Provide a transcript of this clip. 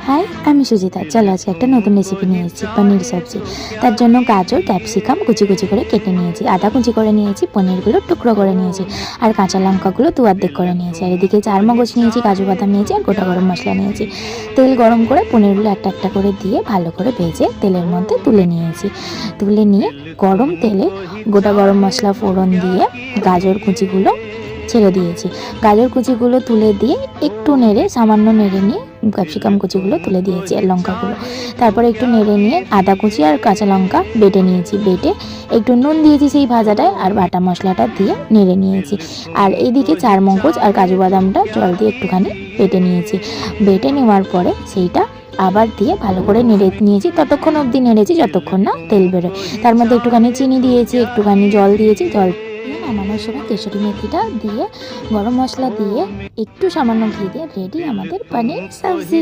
हाय আমি সুজিতা চলো আজকে একটা নতুন রেসিপি নিয়ে এসেছি পনির সবজি। তার জন্য গাজর ক্যাপসিকাম কুচি কুচি করে কেটে নিয়েছি, আদা কুচি করে নিয়েছি, পনিরগুলো টুকরো করে নিয়েছি, আর কাঁচা লঙ্কাগুলো দু অর্ধেক করে নিয়েছি। আর এদিকে চার মগজ নিয়েছি, কাজু বাদাম নিয়েছি, আর গোটা গরম মশলা নিয়েছি। তেল গরম করে পনিরগুলো একটা একটা করে দিয়ে ভালো করে ভেজে তেলের মধ্যে তুলে নিয়েছি। তুলে নিয়ে গরম তেলে গোটা গরম মশলা ফোড়ন দিয়ে গাজর কুচিগুলো ছেড়ে দিয়েছি। গাজর কুচিগুলো তুলে দিয়ে একটু নেড়ে সামান্য নেড়ে নিয়ে ক্যাপসিকাম কুচিগুলো তুলে দিয়েছি আর লঙ্কাগুলো। তারপরে একটু নেড়ে নিয়ে আদা কুচি আর কাঁচা লঙ্কা বেটে নিয়েছি, বেটে একটু নুন দিয়েছি সেই ভাজাটায়, আর বাটা মশলাটা দিয়ে নেড়ে নিয়েছি। আর এইদিকে চার মগজ আর কাজু বাদামটা জল দিয়ে একটুখানি বেটে নিয়েছি। বেটে নেওয়ার পরে সেইটা আবার দিয়ে ভালো করে নেড়ে নিয়েছি, ততক্ষণ অবধি নেড়েছি যতক্ষণ না তেল বেরোয়। তার মধ্যে একটুখানি চিনি দিয়েছি, একটুখানি জল দিয়েছি, জল নামানোর সময় কেশরি মেথিটা দিয়ে গরম মশলা দিয়ে একটু সামান্য ঘি দিয়ে রেডি আমাদের পনির সবজি।